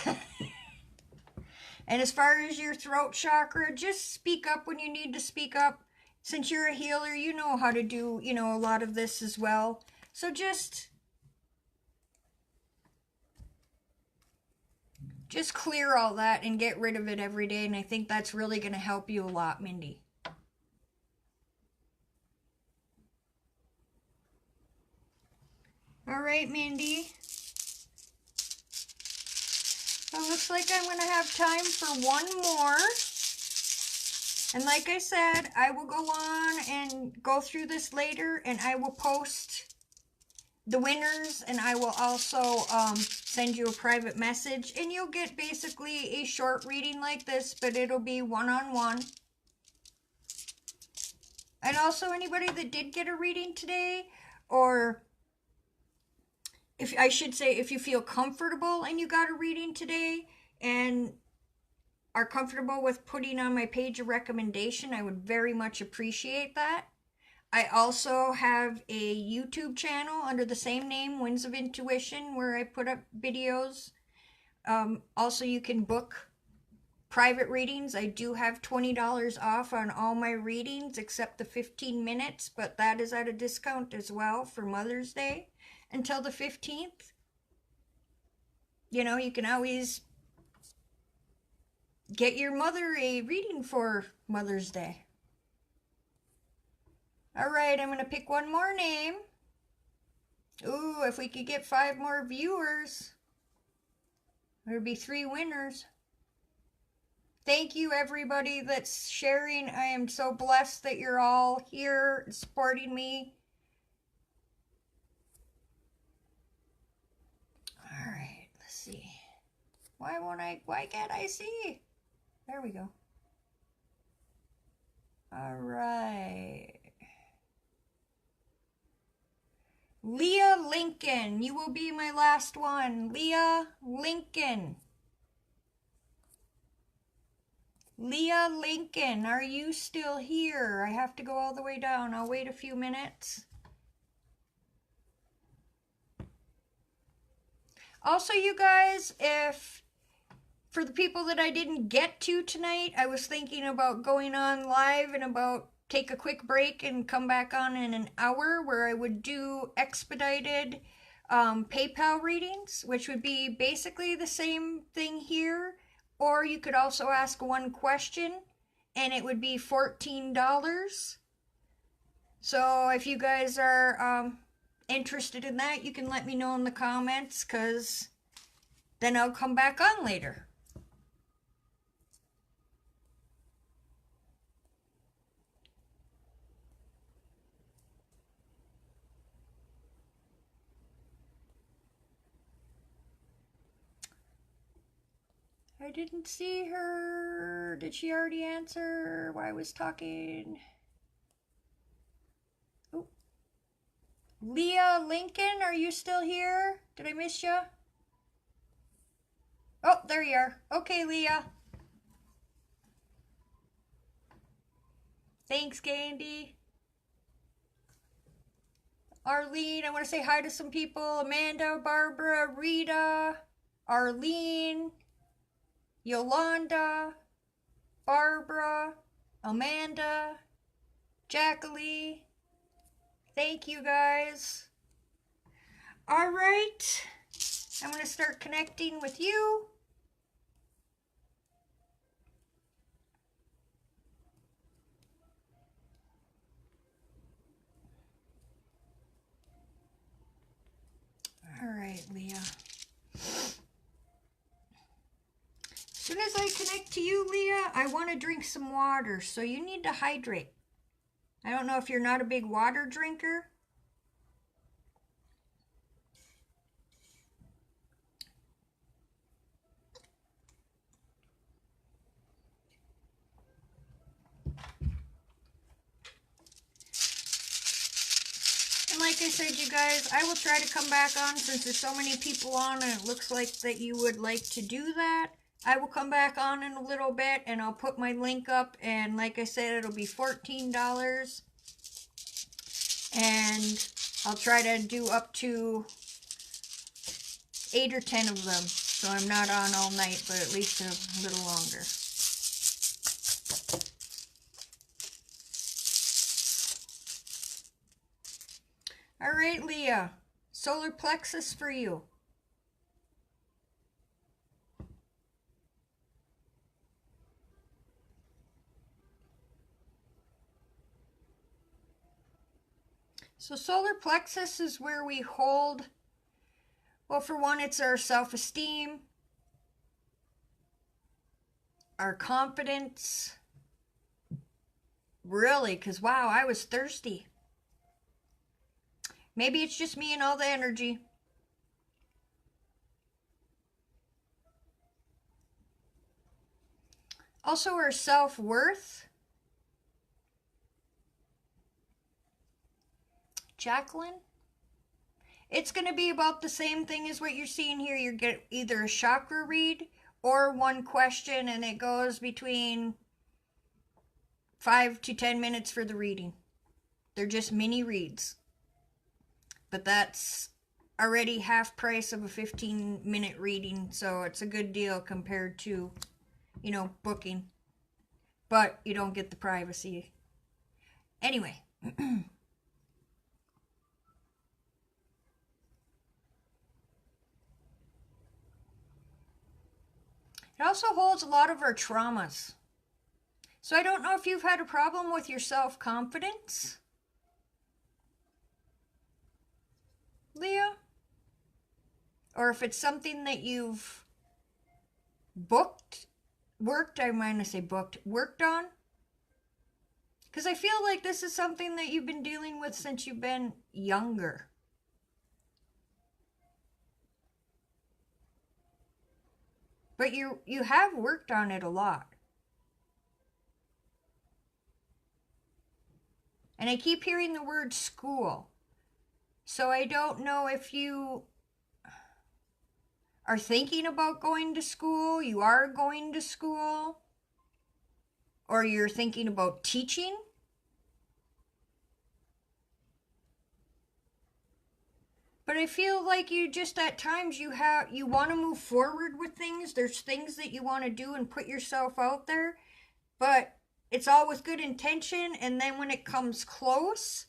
And as far as your throat chakra, just speak up when you need to speak up. Since you're a healer, you know how to do, a lot of this as well. So just clear all that and get rid of it every day. And I think that's really going to help you a lot, Mindy. All right, Mindy. Well, looks like I'm going to have time for one more. And like I said, I will go on and go through this later, and I will post the winners, and I will also send you a private message, and you'll get basically a short reading like this, but it'll be one-on-one. And also anybody that did get a reading today, or if you feel comfortable and you got a reading today and are comfortable with putting on my page a recommendation, I would very much appreciate that. I also have a YouTube channel under the same name, Winds of Intuition, where I put up videos. Also, you can book private readings. I do have $20 off on all my readings except the 15 minutes, but that is at a discount as well for Mother's Day until the 15th. You can always get your mother a reading for Mother's Day. Alright, I'm going to pick one more name. Ooh, if we could get 5 more viewers, there'd be 3 winners. Thank you, everybody that's sharing. I am so blessed that you're all here supporting me. Alright, let's see. Why can't I see? There we go. Alright. Leah Lincoln, you will be my last one. Leah Lincoln. Leah Lincoln, are you still here? I have to go all the way down. I'll wait a few minutes. Also, you guys, for the people that I didn't get to tonight, I was thinking about going on live and take a quick break and come back on in an hour where I would do expedited PayPal readings, which would be basically the same thing here. Or you could also ask one question, and it would be $14. So if you guys are interested in that, you can let me know in the comments, because then I'll come back on later. I didn't see her. Did she already answer while I was talking? Oh. Leah Lincoln, are you still here? Did I miss you? Oh, there you are. Okay, Leah. Thanks, Candy. Arlene, I want to say hi to some people. Amanda, Barbara, Rita, Arlene, Yolanda, Barbara, Amanda, Jacqueline. Thank you, guys. All right. I'm going to start connecting with you. All right, Leah. As soon as I connect to you, Leah, I want to drink some water, so you need to hydrate. I don't know if you're not a big water drinker. And like I said, you guys, I will try to come back on since there's so many people on and it looks like that you would like to do that. I will come back on in a little bit and I'll put my link up, and like I said, it'll be $14. And I'll try to do up to 8 or 10 of them. So I'm not on all night, but at least a little longer. All right, Leah, solar plexus for you. So solar plexus is where we hold, well, for one, it's our self-esteem, our confidence. Really, because wow, I was thirsty. Maybe it's just me and all the energy. Also, our self-worth. Jacqueline. It's going to be about the same thing as what you're seeing here. You get either a chakra read or one question, and it goes between 5 to 10 minutes for the reading. They're just mini reads. But that's already half price of a 15-minute reading, so it's a good deal compared to, you know, booking. But you don't get the privacy. Anyway. It also holds a lot of our traumas. So I don't know if you've had a problem with your self-confidence, Leah, or if it's something that you've worked on. Because I feel like this is something that you've been dealing with since you've been younger. But you have worked on it a lot. And I keep hearing the word school. So I don't know if you are thinking about going to school, you are going to school, or you're thinking about teaching. But I feel like you just at times you want to move forward with things. There's things that you want to do and put yourself out there, but it's all with good intention. And then when it comes close,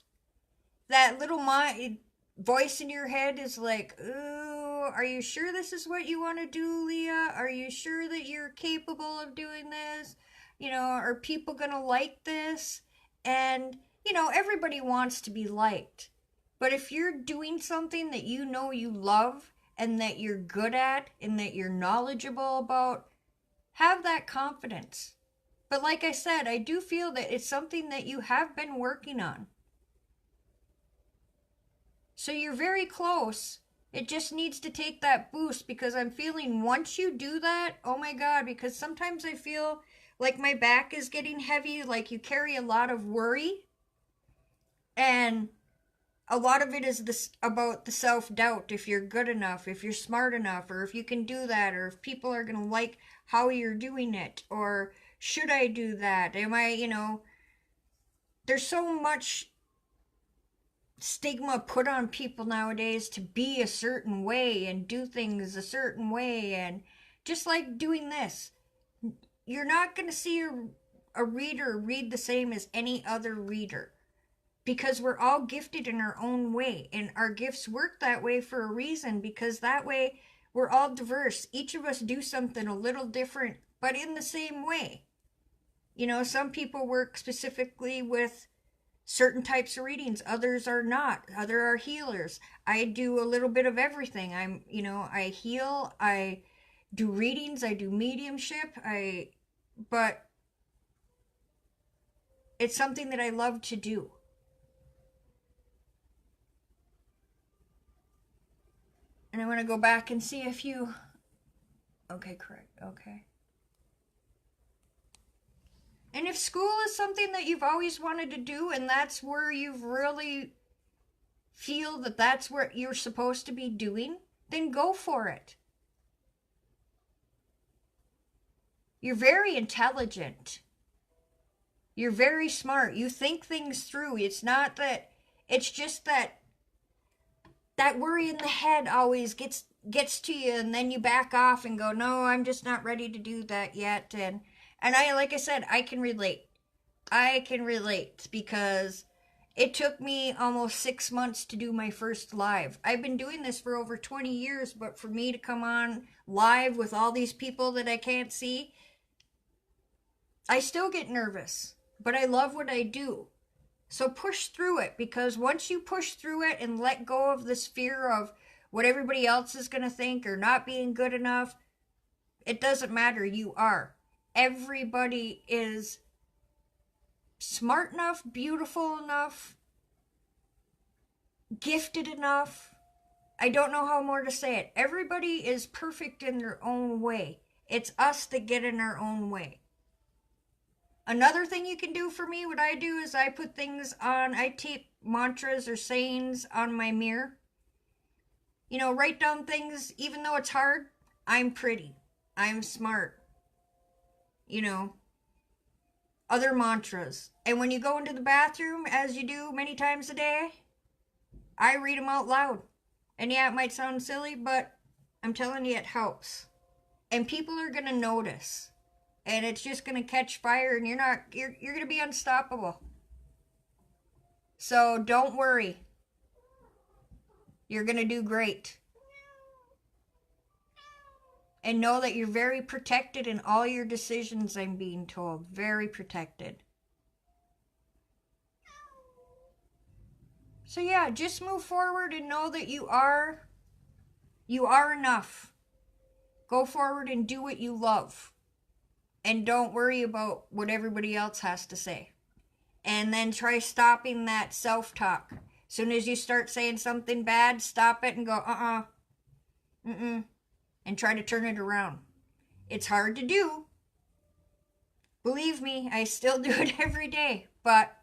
that little voice in your head is like, ooh, are you sure this is what you want to do, Leah? Are you sure that you're capable of doing this? You know, are people going to like this? And, you know, everybody wants to be liked. But if you're doing something that you know you love and that you're good at and that you're knowledgeable about, have that confidence. But like I said, I do feel that it's something that you have been working on. So you're very close. It just needs to take that boost, because I'm feeling once you do that, oh my God, because sometimes I feel like my back is getting heavy, like you carry a lot of worry. And a lot of it is this about the self-doubt, if you're good enough, if you're smart enough, or if you can do that, or if people are going to like how you're doing it, or should I do that? Am I, you know, there's so much stigma put on people nowadays to be a certain way and do things a certain way. And just like doing this, you're not going to see a reader read the same as any other reader, because we're all gifted in our own way, and our gifts work that way for a reason, because that way we're all diverse. Each of us do something a little different, but in the same way. You know, some people work specifically with certain types of readings, others are not. Other are healers. I do a little bit of everything. I heal, I do readings, I do mediumship, but it's something that I love to do. And I want to go back and see if you... Okay, correct. Okay. And if school is something that you've always wanted to do, and that's where you've really feel that that's what you're supposed to be doing, then go for it. You're very intelligent. You're very smart. You think things through. It's not that... It's just that worry in the head always gets to you, and then you back off and go, no, I'm just not ready to do that yet. And I, like I said, I can relate. I can relate, because it took me almost 6 months to do my first live. I've been doing this for over 20 years, but for me to come on live with all these people that I can't see, I still get nervous, but I love what I do. So push through it, because once you push through it and let go of this fear of what everybody else is going to think or not being good enough, it doesn't matter. You are. Everybody is smart enough, beautiful enough, gifted enough. I don't know how more to say it. Everybody is perfect in their own way. It's us that get in our own way. Another thing you can do for me, what I do is I put things on, I tape mantras or sayings on my mirror. You know, write down things, even though it's hard. I'm pretty. I'm smart. You know, other mantras. And when you go into the bathroom, as you do many times a day, I read them out loud. And yeah, it might sound silly, but I'm telling you, it helps. And people are going to notice. And it's just going to catch fire, and you're going to be unstoppable. So don't worry. You're going to do great. And know that you're very protected in all your decisions, I'm being told. Very protected. So yeah, just move forward and know that you are enough. Go forward and do what you love. And don't worry about what everybody else has to say. And then try stopping that self-talk. As soon as you start saying something bad, stop it and go, and try to turn it around. It's hard to do. Believe me, I still do it every day. But,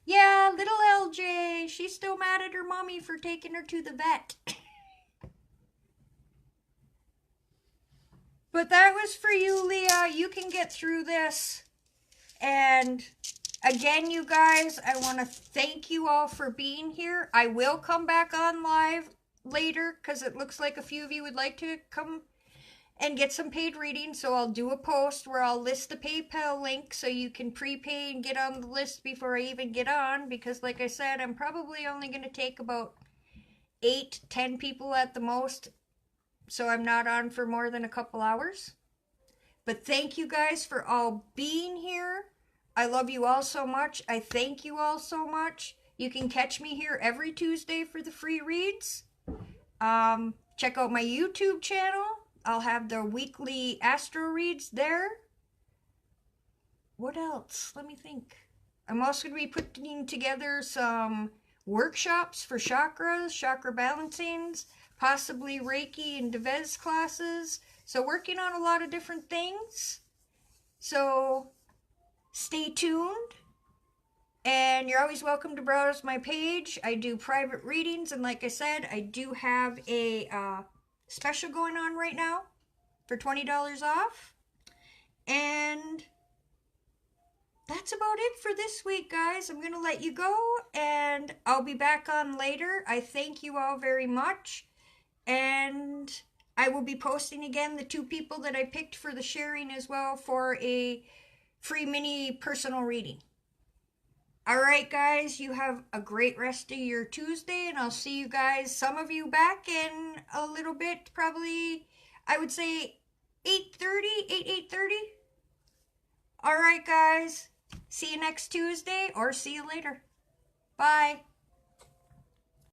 yeah, little LJ, she's still mad at her mommy for taking her to the vet. But that was for you, Leah. You can get through this. And again, you guys, I want to thank you all for being here. I will come back on live later, because it looks like a few of you would like to come and get some paid readings. So I'll do a post where I'll list the PayPal link so you can prepay and get on the list before I even get on. Because like I said, I'm probably only going to take about 8, 10 people at the most, so I'm not on for more than a couple hours. But thank you guys for all being here. I love you all so much. I thank you all so much. You can catch me here every Tuesday for the free reads. Check out my YouTube channel. I'll have the weekly astro reads there. What else? Let me think. I'm also going to be putting together some workshops for chakras, chakra balancings, possibly Reiki and Devez classes. So working on a lot of different things. So stay tuned. And you're always welcome to browse my page. I do private readings. And like I said, I do have a special going on right now for $20 off. And that's about it for this week, guys. I'm going to let you go, and I'll be back on later. I thank you all very much, and I will be posting again the 2 people that I picked for the sharing as well for a free mini personal reading. All right, guys, you have a great rest of your Tuesday, and I'll see you guys, some of you, back in a little bit, probably, I would say 8:30. All right, guys. See you next Tuesday, or see you later. Bye.